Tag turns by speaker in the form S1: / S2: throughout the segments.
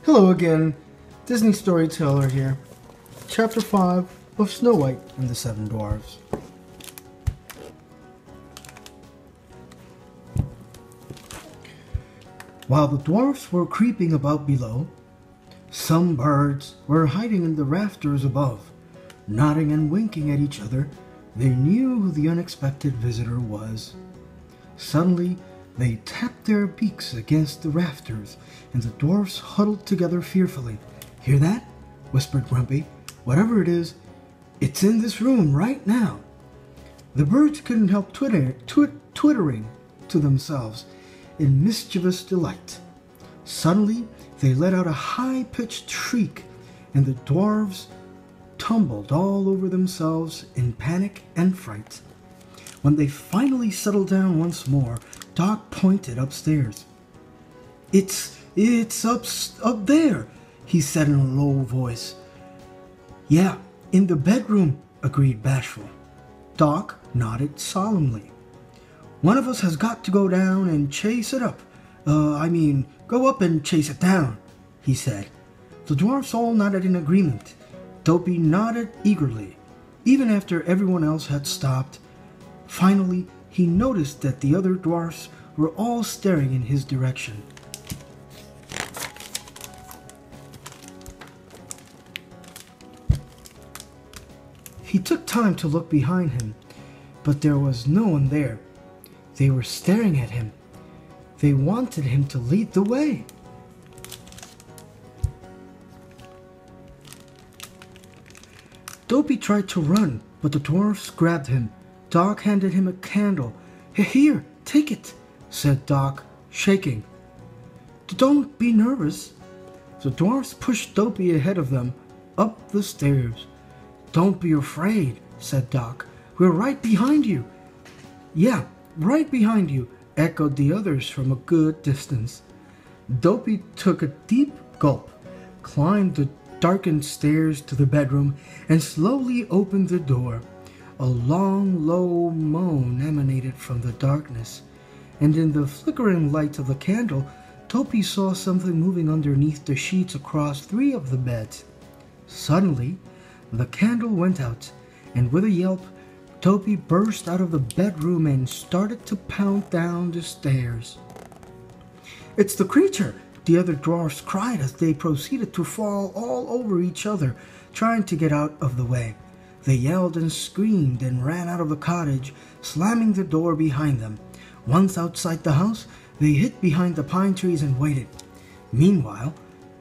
S1: Hello again, Disney Storyteller here. Chapter 5 of Snow White and the Seven Dwarves. While the dwarfs were creeping about below, some birds were hiding in the rafters above. Nodding and winking at each other, they knew who the unexpected visitor was. Suddenly, they tapped their beaks against the rafters, and the dwarfs huddled together fearfully. "Hear that?" whispered Grumpy. "Whatever it is, it's in this room right now." The birds couldn't help twittering to themselves in mischievous delight. Suddenly, they let out a high-pitched shriek, and the dwarves tumbled all over themselves in panic and fright. When they finally settled down once more, Doc pointed upstairs. It's up there," he said in a low voice. "Yeah, in the bedroom," agreed Bashful. Doc nodded solemnly. "One of us has got to go down and chase it up. Go up and chase it down," he said. The dwarfs all nodded in agreement. Dopey nodded eagerly, even after everyone else had stopped. Finally, he noticed that the other dwarfs were all staring in his direction. He took time to look behind him, but there was no one there. They were staring at him. They wanted him to lead the way. Dopey tried to run, but the dwarfs grabbed him. Doc handed him a candle. "Here, take it," said Doc, shaking. "Don't be nervous." The dwarfs pushed Dopey ahead of them, up the stairs. "Don't be afraid," said Doc. "We're right behind you." "Yeah, right behind you," echoed the others from a good distance. Dopey took a deep gulp, climbed the darkened stairs to the bedroom, and slowly opened the door. A long, low moan emanated from the darkness, and in the flickering light of the candle, Dopey saw something moving underneath the sheets across 3 of the beds. Suddenly, the candle went out, and with a yelp, Dopey burst out of the bedroom and started to pound down the stairs. "It's the creature!" the other dwarfs cried as they proceeded to fall all over each other, trying to get out of the way. They yelled and screamed and ran out of the cottage, slamming the door behind them. Once outside the house, they hid behind the pine trees and waited. Meanwhile,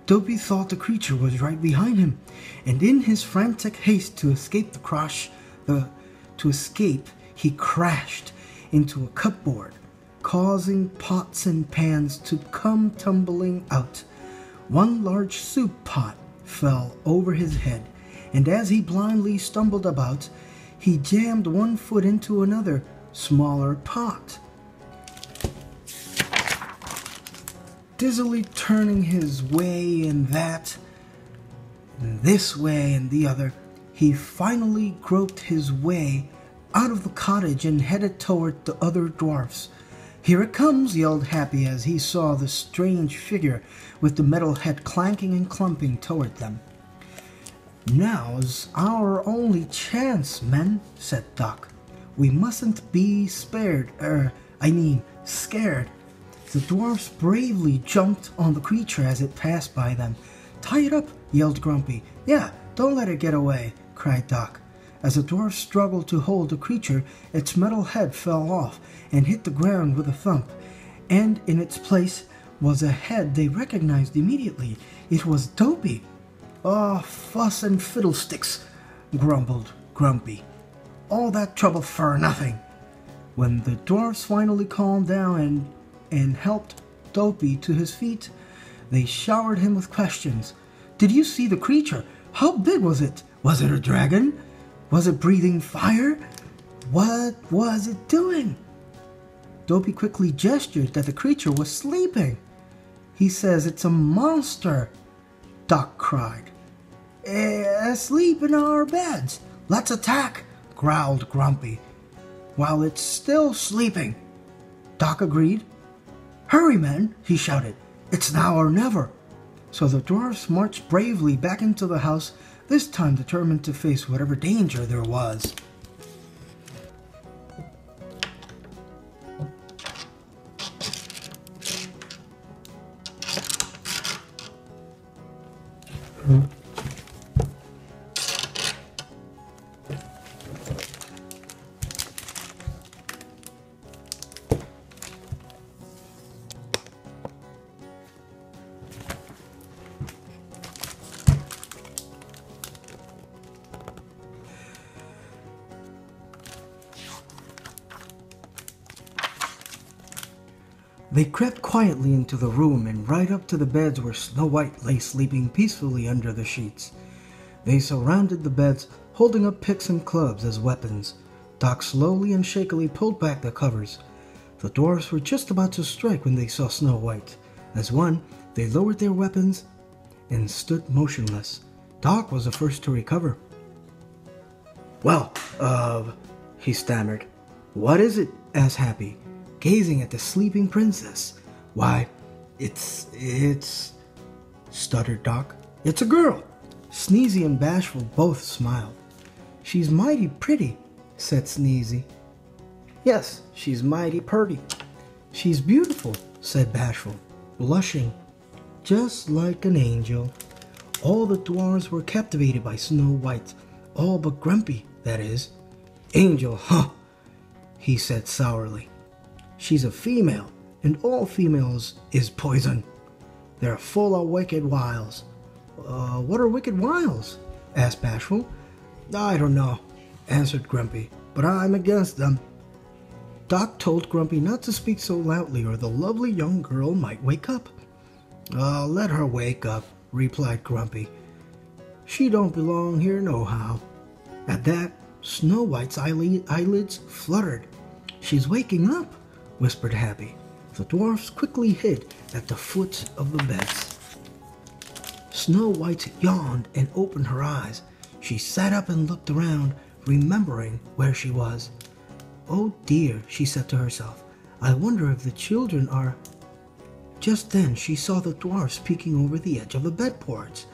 S1: Dopey thought the creature was right behind him, and in his frantic haste to escape he crashed into a cupboard, causing pots and pans to come tumbling out. One large soup pot fell over his head, and as he blindly stumbled about, he jammed one foot into another, smaller pot. Dizzily turning his way in that, and this way and the other, he finally groped his way out of the cottage and headed toward the other dwarfs. "Here it comes!" yelled Happy as he saw the strange figure with the metal head clanking and clumping toward them. "Now's our only chance, men," said Doc. "We mustn't be scared. The dwarfs bravely jumped on the creature as it passed by them. "Tie it up!" yelled Grumpy. "Yeah, don't let it get away!" cried Doc. As the dwarfs struggled to hold the creature, its metal head fell off and hit the ground with a thump, and in its place was a head they recognized immediately. It was Dopey. "Oh, fuss and fiddlesticks," grumbled Grumpy. "All that trouble for nothing." When the dwarfs finally calmed down and helped Dopey to his feet, they showered him with questions. "Did you see the creature? How big was it? Was it a dragon? Was it breathing fire? What was it doing?" Dopey quickly gestured that the creature was sleeping. "He says it's a monster," Doc cried. "Asleep in our beds. Let's attack," growled Grumpy. "While it's still sleeping," Doc agreed. "Hurry, men," he shouted. "It's now or never." So the dwarfs marched bravely back into the house, this time determined to face whatever danger there was. They crept quietly into the room and right up to the beds where Snow White lay sleeping peacefully under the sheets. They surrounded the beds, holding up picks and clubs as weapons. Doc slowly and shakily pulled back the covers. The dwarfs were just about to strike when they saw Snow White. As one, they lowered their weapons and stood motionless. Doc was the first to recover. "Well, he stammered. "What is it?" asked Happy, gazing at the sleeping princess. "Why, it's, stuttered Doc. "It's a girl." Sneezy and Bashful both smiled. "She's mighty pretty," said Sneezy. "Yes, she's mighty purty." "She's beautiful," said Bashful, blushing, "just like an angel." All the dwarves were captivated by Snow White, all but Grumpy, that is. "Angel, huh?" he said sourly. "She's a female, and all females is poison. They're full of wicked wiles." What are wicked wiles?" asked Bashful. "I don't know," answered Grumpy, "but I'm against them." Doc told Grumpy not to speak so loudly or the lovely young girl might wake up. "Let her wake up," replied Grumpy. "She don't belong here nohow." At that, Snow White's eyelids fluttered. "She's waking up," whispered Happy. The dwarfs quickly hid at the foot of the beds. Snow White yawned and opened her eyes. She sat up and looked around, remembering where she was. "Oh dear," she said to herself, "I wonder if the children are—" Just then she saw the dwarfs peeking over the edge of the bedboards.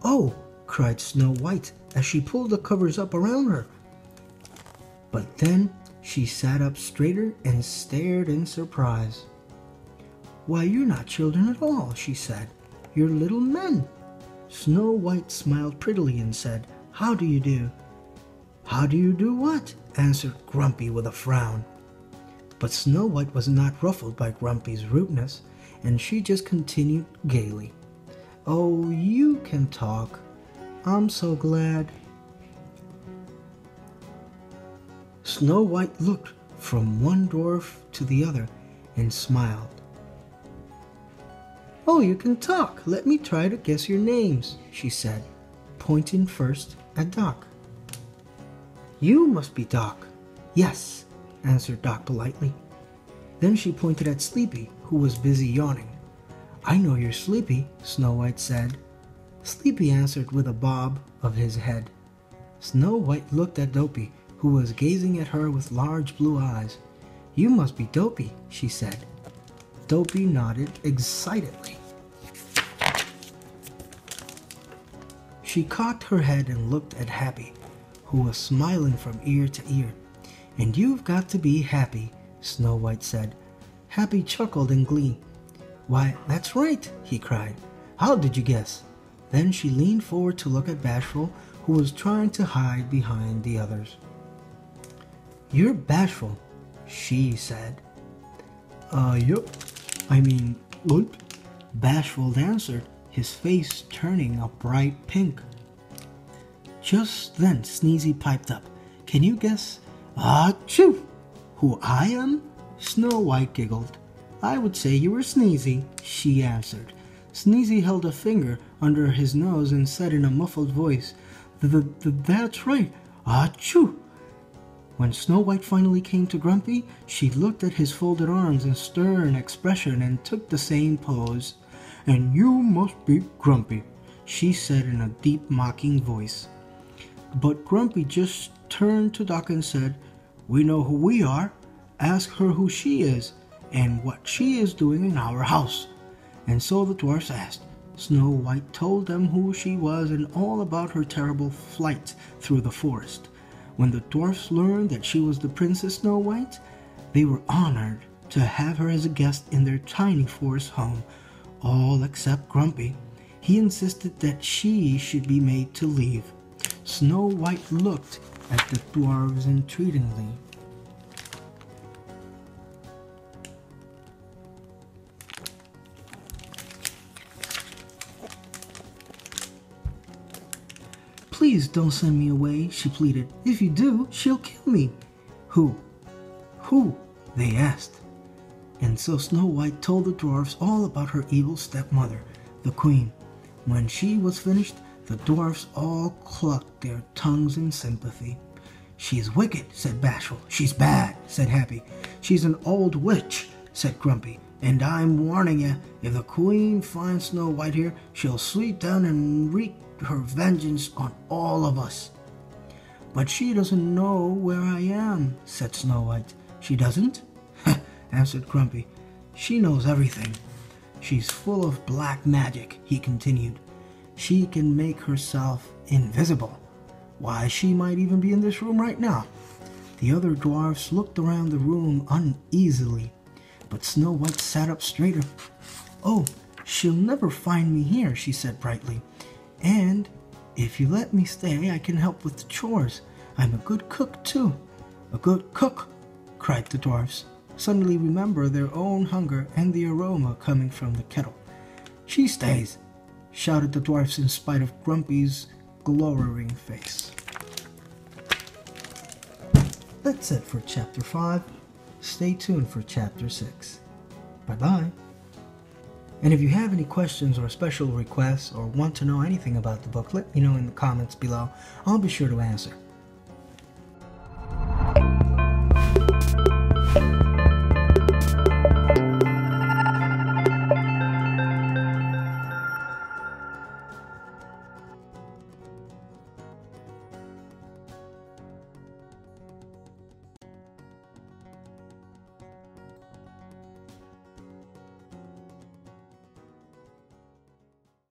S1: "Oh!" cried Snow White as she pulled the covers up around her. But then she sat up straighter and stared in surprise. "Why, you're not children at all," she said. "You're little men." Snow White smiled prettily and said, "How do you do?" "How do you do what?" answered Grumpy with a frown. But Snow White was not ruffled by Grumpy's rudeness, and she just continued gaily. "Oh, you can talk. I'm so glad." Snow White looked from one dwarf to the other and smiled. "Oh, you can talk. Let me try to guess your names," she said, pointing first at Doc. "You must be Doc." "Yes," answered Doc politely. Then she pointed at Sleepy, who was busy yawning. "I know you're Sleepy," Snow White said. Sleepy answered with a bob of his head. Snow White looked at Dopey, who was gazing at her with large blue eyes. "You must be Dopey," she said. Dopey nodded excitedly. She cocked her head and looked at Happy, who was smiling from ear to ear. "And you've got to be happy," Snow White said. Happy chuckled in glee. "Why, that's right," he cried. "How did you guess?" Then she leaned forward to look at Bashful, who was trying to hide behind the others. "You're Bashful," she said. Yup. What?" Bashful answered, his face turning a bright pink. Just then Sneezy piped up. "Can you guess, achoo, who I am?" Snow White giggled. "I would say you were Sneezy," she answered. Sneezy held a finger under his nose and said in a muffled voice, "That's right, achoo." When Snow White finally came to Grumpy, she looked at his folded arms and stern expression and took the same pose. "And you must be Grumpy," she said in a deep mocking voice. But Grumpy just turned to Doc and said, "We know who we are. Ask her who she is and what she is doing in our house." And so the dwarfs asked, Snow White told them who she was and all about her terrible flight through the forest. When the dwarfs learned that she was the Princess Snow White, they were honored to have her as a guest in their tiny forest home, all except Grumpy. He insisted that she should be made to leave. Snow White looked at the dwarves entreatingly. "Please don't send me away," she pleaded. "If you do, she'll kill me." Who? Who? They asked. And so Snow White told the dwarfs all about her evil stepmother, the queen. When she was finished, the dwarfs all clucked their tongues in sympathy. "She's wicked," said Bashful. "She's bad," said Happy. "She's an old witch," said Grumpy. "And I'm warning you, if the queen finds Snow White here, she'll sweep down and wreak her vengeance on all of us." "But she doesn't know where I am," said Snow White. "She doesn't?" answered Grumpy. "She knows everything. She's full of black magic," he continued. "She can make herself invisible. Why, she might even be in this room right now." The other dwarfs looked around the room uneasily, but Snow White sat up straighter. "Oh, she'll never find me here," she said brightly. "And if you let me stay, I can help with the chores. I'm a good cook, too." "A good cook!" cried the dwarfs, suddenly remember their own hunger and the aroma coming from the kettle. "She stays!" shouted the dwarfs in spite of Grumpy's glowering face. That's it for Chapter 5. Stay tuned for Chapter 6. Bye-bye. And if you have any questions or special requests or want to know anything about the book, let me know in the comments below. I'll be sure to answer.